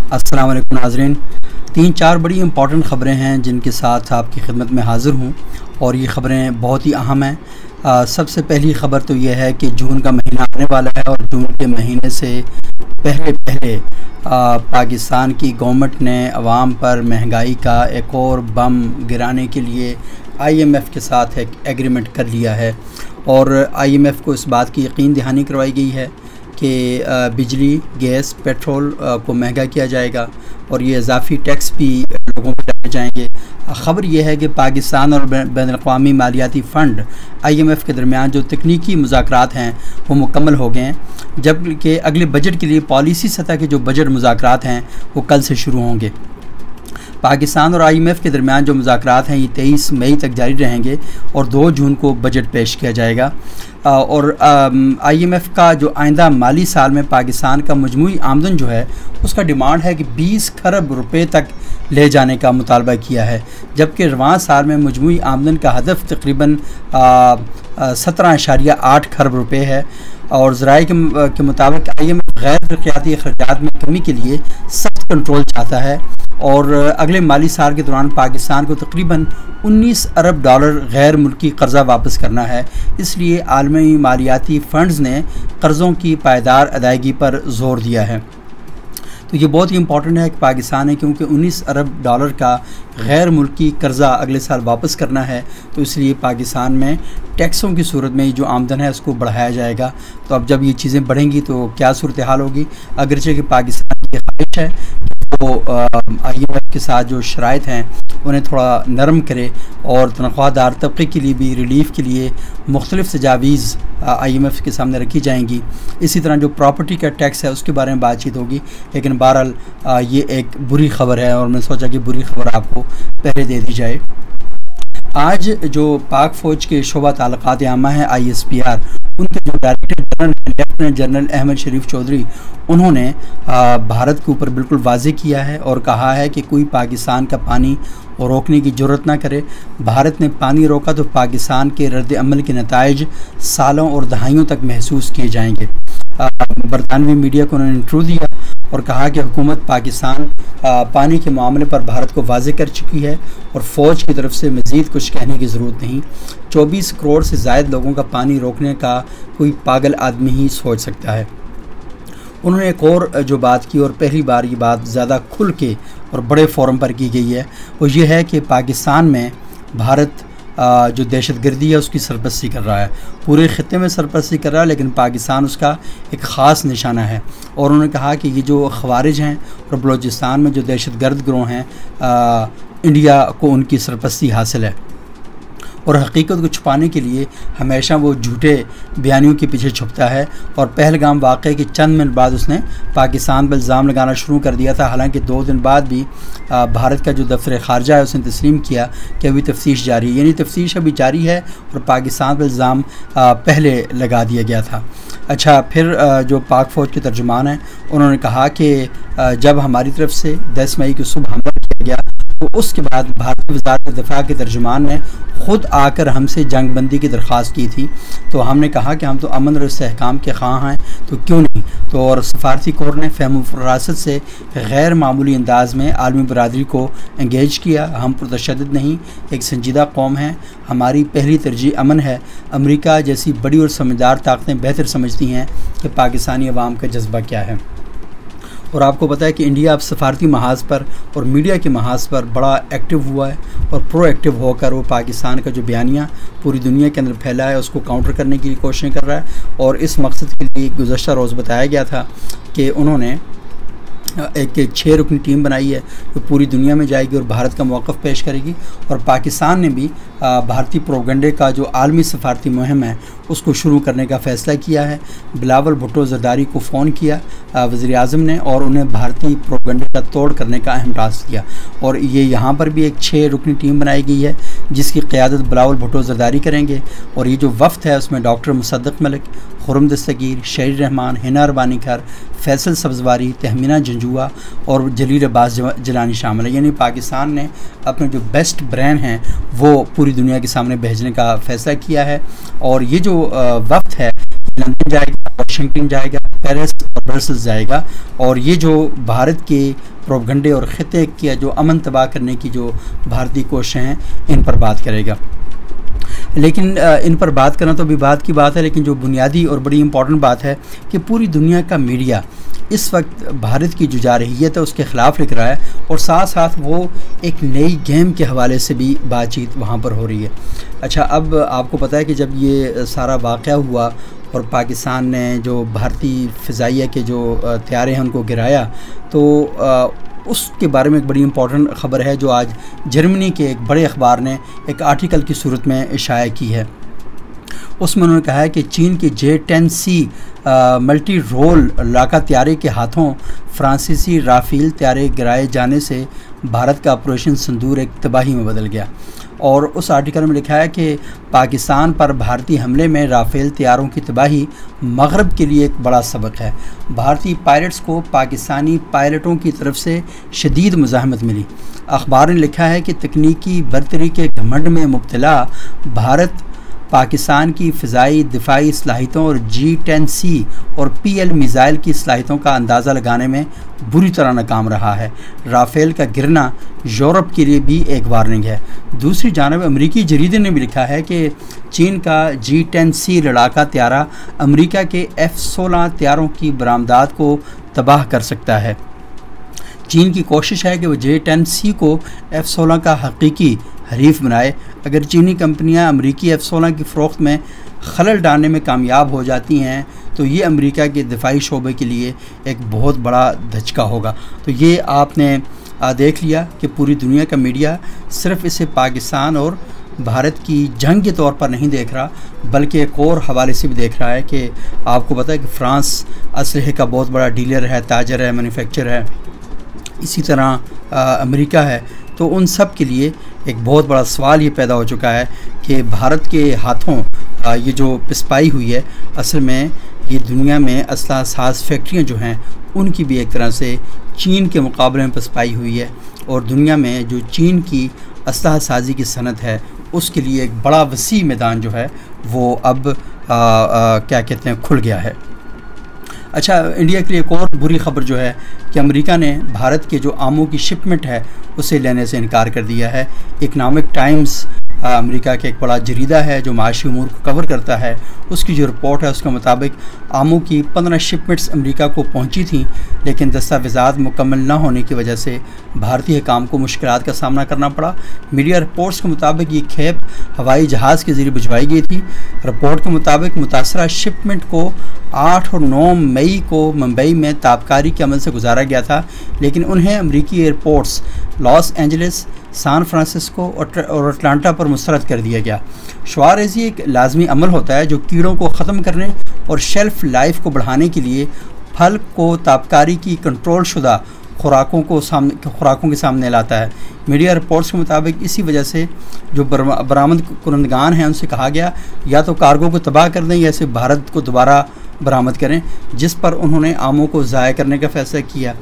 अस्सलाम वालेकुम नाज़रीन। 3-4 बड़ी इंपॉर्टेंट ख़बरें हैं जिनके साथ आपकी खिदमत में हाज़िर हूँ और ये ख़बरें बहुत ही अहम हैं। सबसे पहली ख़बर तो यह है कि जून का महीना आने वाला है और जून के महीने से पहले पाकिस्तान की गवर्नमेंट ने अवाम पर महंगाई का एक और बम गिराने के लिए IMF के साथ एक एग्रीमेंट कर लिया है और IMF को इस बात की यकीन दहानी करवाई गई है कि बिजली, गैस, पेट्रोल को महंगा किया जाएगा और ये इजाफ़ी टैक्स भी लोगों पर लगाए जाएंगे। ख़बर यह है कि पाकिस्तान और बैनुल-अक़वामी मालियाती फ़ंड IMF के दरमियान जो तकनीकी मुज़ाकरात हैं वो मुकम्मल हो गए हैं, जबकि अगले बजट के लिए पॉलिसी सतह के जो बजट मुज़ाकरात हैं वो कल से शुरू होंगे। पाकिस्तान और IMF के दरमियान जो मुज़ाकरात हैं ये 23 मई तक जारी रहेंगे और 2 जून को बजट पेश किया जाएगा। और IMF का जो आइंदा माली साल में पाकिस्तान का मजमूई आमदन जो है उसका डिमांड है कि 20 खरब रुपए तक ले जाने का मुतालबा किया है, जबकि रवां साल में मजमूई आमदन का हदफ तकरीबन 17.8 खरब रुपए है। और ज़राए के मुताबिक IMF गैर तरक्याती अखराजात में कमी के लिए सख्त कंट्रोल चाहता है और अगले माली साल के दौरान पाकिस्तान को तकरीबन 19 अरब डॉलर गैर मुल्की कर्ज़ा वापस करना है। इसलिए आलमी मालियाती फ़ंड्स ने कर्ज़ों की पायदार अदायगी पर ज़ोर दिया है। तो ये बहुत ही इंपॉर्टेंट है कि पाकिस्तान है, क्योंकि 19 अरब डॉलर का गैर मुल्की कर्ज़ा अगले साल वापस करना है, तो इसलिए पाकिस्तान में टैक्सों की सूरत में जो आमदन है उसको बढ़ाया जाएगा। तो अब जब ये चीज़ें बढ़ेंगी तो क्या सूरत हाल होगी। अगरचे कि पाकिस्तान की ख्वाहिश है वो IMF के साथ जो शराइत हैं उन्हें थोड़ा नरम करे और तनख्वाहदार तबके के लिए भी रिलीफ़ के लिए मुख्तलिफ़ तजावीज़ IMF के सामने रखी जाएंगी। इसी तरह जो प्रॉपर्टी का टैक्स है उसके बारे में बातचीत होगी। लेकिन बहरहाल ये एक बुरी ख़बर है और मैं सोचा कि बुरी ख़बर आपको पहले दे दी जाए। आज जो पाक फ़ौज के शोबा ताल्लुकात आमा है ISPR, उनके जो director general lieutenant general Ahmad Sharif Chaudhry, उन्होंने भारत के ऊपर बिल्कुल वाज़ेह किया है और कहा है कि कोई पाकिस्तान का पानी रोकने की ज़रूरत ना करे। भारत ने पानी रोका तो पाकिस्तान के रद्द अमल के नताइज सालों और दहाइयों तक महसूस किए जाएंगे। बरतानवी मीडिया को उन्होंने इंटरव्यू दिया और कहा कि हुकूमत पाकिस्तान पानी के मामले पर भारत को वाज़ेह कर चुकी है और फ़ौज की तरफ से मज़ीद कुछ कहने की ज़रूरत नहीं। 24 करोड़ से ज़ायद लोगों का पानी रोकने का कोई पागल आदमी ही सोच सकता है। उन्होंने एक और जो बात की और पहली बार ये बात ज़्यादा खुल के और बड़े फोरम पर की गई है वो ये है कि पाकिस्तान में भारत जो दहशतगर्दी है उसकी सरपरस्ती कर रहा है, पूरे ख़ित्ते में सरपरस्ती कर रहा है, लेकिन पाकिस्तान उसका एक ख़ास निशाना है। और उन्होंने कहा कि ये जो ख़वारिज हैं और बलूचिस्तान में जो दहशतगर्द गिरोह हैं, इंडिया को उनकी सरपरस्ती हासिल है और हकीकत को छुपाने के लिए हमेशा वो झूठे बयानियों के पीछे छुपता है। और पहलगाम वाक़े के चंद मिनट बाद उसने पाकिस्तान पर इल्ज़ाम लगाना शुरू कर दिया था। हालांकि 2 दिन बाद भी भारत का जो दफ्तर ख़ारजा है उसने तस्लीम किया कि अभी तफ्तीश जारी है, यानी तफ्तीश अभी जारी है और पाकिस्तान पर इल्ज़ाम पहले लगा दिया गया था। अच्छा, फिर जो पाक फ़ौज के तर्जुमान हैं उन्होंने कहा कि जब हमारी तरफ से 10 मई की सुबह हमला किया गया तो उसके बाद भारतीय वज़ारत दिफ़ा के तर्जुमान ने ख़ुद आकर हमसे जंग बंदी की दरख्वास्त की थी। तो हमने कहा कि हम तो अमन और इस्तेहकाम के ख़्वाह हैं, तो क्यों नहीं। तो और सफारती कोर ने फ़हम फरासत से गैर मामूली अंदाज में आलमी बरादरी को इंगेज किया। हम पुरतशद्दुद नहीं, एक संजीदा कौम है, हमारी पहली तरजीह अमन है। अमेरिका जैसी बड़ी और समझदार ताकतें बेहतर समझती हैं कि पाकिस्तानी अवाम का जज्बा क्या है। और आपको पता है कि इंडिया अब सफारती महाज पर और मीडिया के महाज पर बड़ा एक्टिव हुआ है और प्रोएक्टिव होकर वो पाकिस्तान का जो बयानिया पूरी दुनिया के अंदर फैला है उसको काउंटर करने की कोशिश कर रहा है। और इस मकसद के लिए गुज़श्ता रोज़ बताया गया था कि उन्होंने एक 6 रुकनी टीम बनाई है जो पूरी दुनिया में जाएगी और भारत का मौक़िफ़ पेश करेगी। और पाकिस्तान ने भी भारतीय प्रोपेगेंडे का जो आलमी सफारती मुहिम है उसको शुरू करने का फ़ैसला किया है। बिलावल भुट्टो ज़रदारी को फ़ोन किया वज़ीर-ए-आज़म ने और उन्हें भारतीय प्रोपेगेंडे का तोड़ करने का अहम टास्क दिया। और ये यहाँ पर भी एक 6 रुकनी टीम बनाई गई है जिसकी क़यादत बिलावल भुट्टो ज़रदारी करेंगे। और ये जो वफ़द है उसमें डॉक्टर मुसद्दक़ मलिक, खुर्रम दस्तगीर, शहीर रहमान, हिना अरबानी खर, फैसल सब्ज़वारी, तहमीना जंजुआ और जलील अब्बास जिलानी शामिल है। यानी पाकिस्तान ने अपने जो बेस्ट ब्रांड हैं वो पूरी दुनिया के सामने भेजने का फ़ैसला किया है। और ये जो वफ़द है लंदन जाएगा, वाशिंगटन जाएगा, पेरिस और ब्रसेल्स जाएगा। और ये जो भारत के प्रोपगंडे और ख़िते की जो अमन तबाह करने की जो भारतीय कोशिशें हैं, इन पर बात करेगा। लेकिन इन पर बात करना तो अभी बात की बात है, लेकिन जो बुनियादी और बड़ी इम्पॉर्टेंट बात है कि पूरी दुनिया का मीडिया इस वक्त भारत की जो जारहियत है उसके ख़िलाफ़ लिख रहा है, और साथ साथ वो एक नई गेम के हवाले से भी बातचीत वहाँ पर हो रही है। अच्छा, अब आपको पता है कि जब ये सारा वाक़या हुआ और पाकिस्तान ने जो भारतीय फ़िज़ाइया के जो तैयारे हैं उनको गिराया, तो उसके बारे में एक बड़ी इम्पॉर्टेंट ख़बर है जो आज जर्मनी के एक बड़े अखबार ने एक आर्टिकल की सूरत में इशाया की है। उसमें उन्होंने कहा है कि चीन के J-10C मल्टी रोल लड़ाका तैयारे के हाथों फ्रांसीसी राफेल तैयारे गिराए जाने से भारत का ऑपरेशन सिंदूर एक तबाही में बदल गया। और उस आर्टिकल में लिखा है कि पाकिस्तान पर भारतीय हमले में राफेल तैयारों की तबाही मगरब के लिए एक बड़ा सबक है। भारतीय पायलट्स को पाकिस्तानी पायलटों की तरफ से शदीद मुज़ाहमत मिली। अखबार ने लिखा है कि तकनीकी बरतरी के घमंड में मुब्तला भारत पाकिस्तान की फ़िज़ाई दिफाई सलाहियतों और J-10C और PL मिज़ाइल की सलाहियतों का अंदाज़ा लगाने में बुरी तरह नाकाम रहा है। राफेल का गिरना यूरोप के लिए भी एक वार्निंग है। दूसरी जानब अमरीकी जरीदे ने भी लिखा है कि चीन का J-10C लड़ाका तैयारा अमरीका के F-16 तैयारों की बरामदात को तबाह कर सकता है। चीन की कोशिश है कि वो J-10C को F-16 का हकीकी हरीफ बनाए। अगर चीनी कंपनियां अमरीकी F-16 की फ़रोख्त में खलल डालने में कामयाब हो जाती हैं तो ये अमेरिका के दिफाई शोबे के लिए एक बहुत बड़ा धचका होगा। तो ये आपने देख लिया कि पूरी दुनिया का मीडिया सिर्फ़ इसे पाकिस्तान और भारत की जंग के तौर पर नहीं देख रहा, बल्कि एक और हवाले से भी देख रहा है कि आपको पता है कि फ़्रांस असलहे का बहुत बड़ा डीलर है, ताजर है, मैन्युफैक्चर है, इसी तरह अमेरिका है। तो उन सब के लिए एक बहुत बड़ा सवाल ये पैदा हो चुका है कि भारत के हाथों ये जो पिस्पाई हुई है, असल में ये दुनिया में असला साज फैक्ट्रियाँ जो हैं उनकी भी एक तरह से चीन के मुकाबले में पिस्पाई हुई है, और दुनिया में जो चीन की असलहा साजी की सनत है उसके लिए एक बड़ा वसी मैदान जो है वो अब क्या कहते हैं खुल गया है। अच्छा, इंडिया के लिए एक और बुरी खबर जो है कि अमेरिका ने भारत के जो आमों की शिपमेंट है उसे लेने से इनकार कर दिया है। इकनॉमिक टाइम्स अमेरिका के एक बड़ा जरीदा है जो माशी उमूर को कवर करता है, उसकी जो रिपोर्ट है उसके मुताबिक आमों की 15 शिपमेंट्स अमेरिका को पहुंची थी, लेकिन दस्तावेज़ात मुकम्मल न होने की वजह से भारतीय हुकाम को मुश्किलात का सामना करना पड़ा। मीडिया रिपोर्ट्स के मुताबिक ये खेप हवाई जहाज़ के ज़रिए भिजवाई गई थी। रिपोर्ट के मुताबिक मुतासरा शिपमेंट को 8 और 9 मई को मुंबई में ताबकारी के अमल से गुजारा गया था, लेकिन उन्हें अमरीकी airports Los Angeles, San Francisco और अटलांटा पर मुस्तरद कर दिया गया। शुआरेज़ी एक लाजमी अमल होता है जो कीड़ों को ख़त्म करने और शेल्फ़ लाइफ को बढ़ाने के लिए फल को ताबकारी की कंट्रोल शुदा खुराकों के सामने लाता है। मीडिया रिपोर्ट्स के मुताबिक इसी वजह से जो बरामद कुरंदगान हैं उनसे कहा गया या तो कार्गो को तबाह कर दें या इसे भारत को दोबारा बरामद करें, जिस पर उन्होंने आमों को ज़ाया करने का फ़ैसला किया।